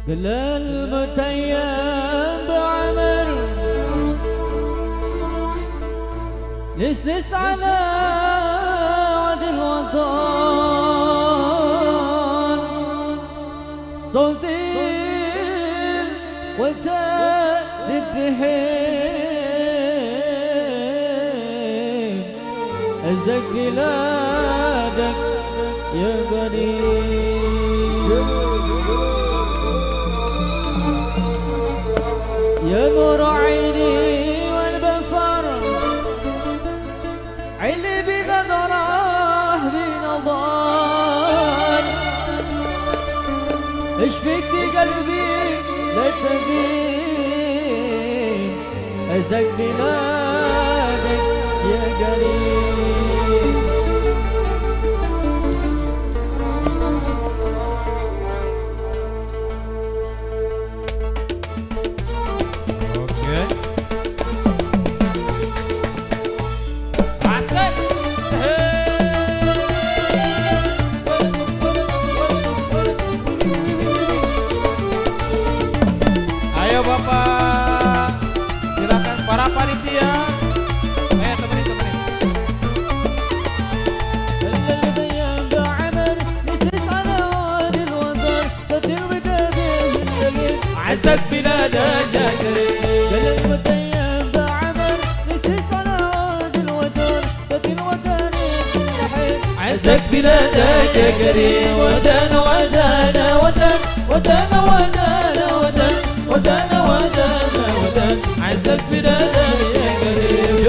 قل المتيم بعمر لسلس على وعد الوطن صوتي وتالف بحين أزق بلادك يا قريب يا نور عيني والبصر عيني بنظره بنظر اشفيك قلبي لا تبين ازق بلادك يا قريب Bapak, silakan para panitia. Temenin. عزك بلادك يا كريم المتيم بعمر نفس على عود الوتر سفين وتاني يحيي عزك بلادك يا كريم ودانا ودانا ودان ودانا ودانا ودان ودانا ودانا ودان عزك بلادك يا كريم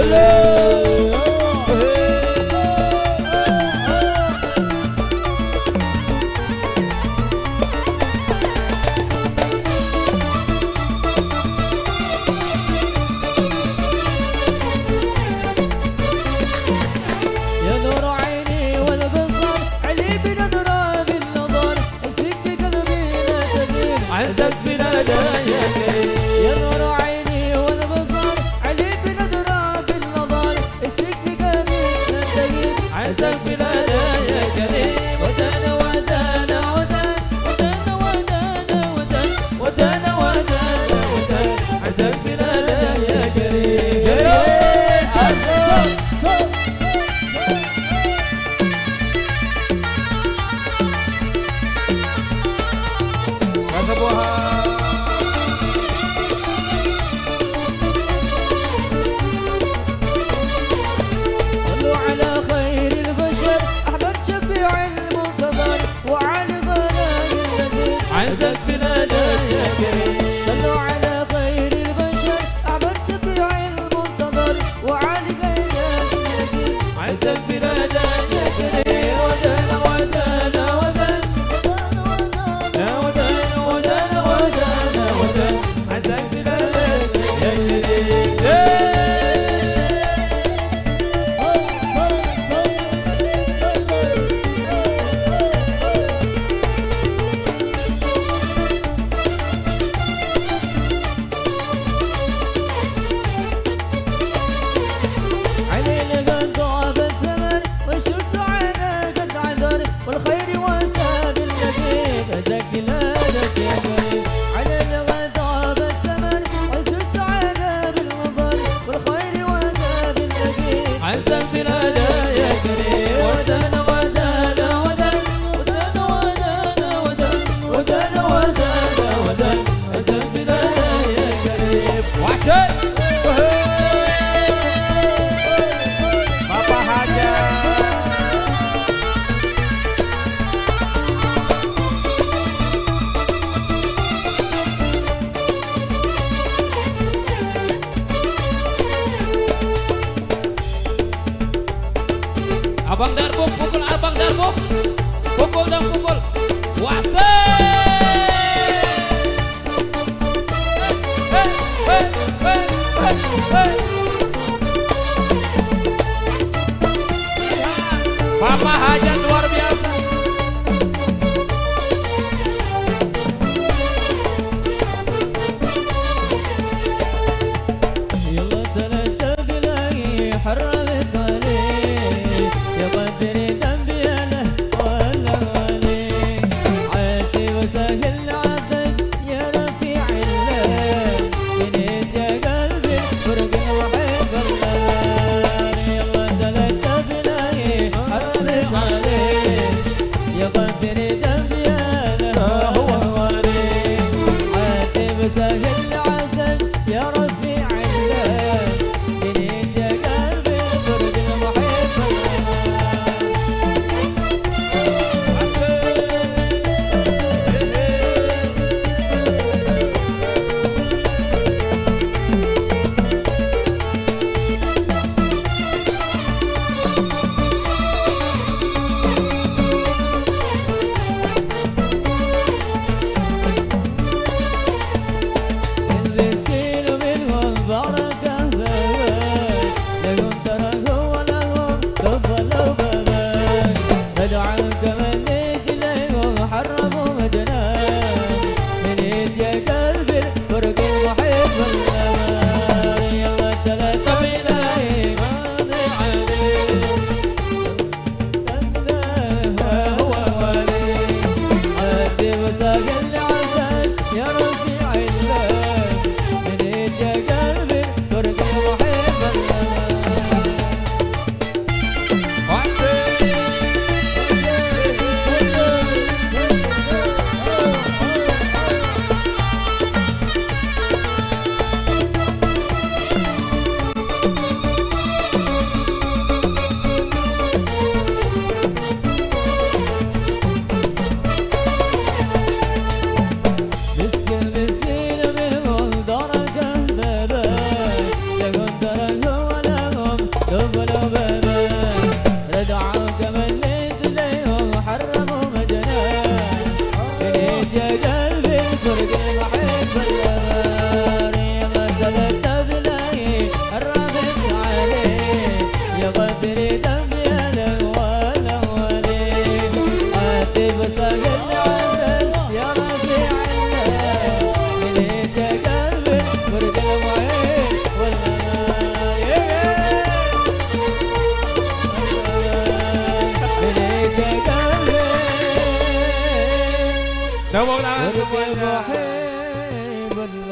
عزك بلادك يا كريم يا نور عيني والبصر عليك بنظرة بالنظر اسمك جميل نتجيب عزك بلادك يا كريم ودانا ودانا ودان ودانا ودانا ودان ودانا ودانا ودان عزك بلادك يا كريم صلوا على خير البشر أحمد شفيع المنتظر وعلى ضلال الذين عزك بلادك يا كريم صلوا على خير البشر أحمد شفيع المنتظر وعلى ضلال الذين عزك بلادك يا كريم ودانا ودانا ودان ودانا ودانا ودانا ودان عزك بلادك يا كريم نبغى ورقي بحب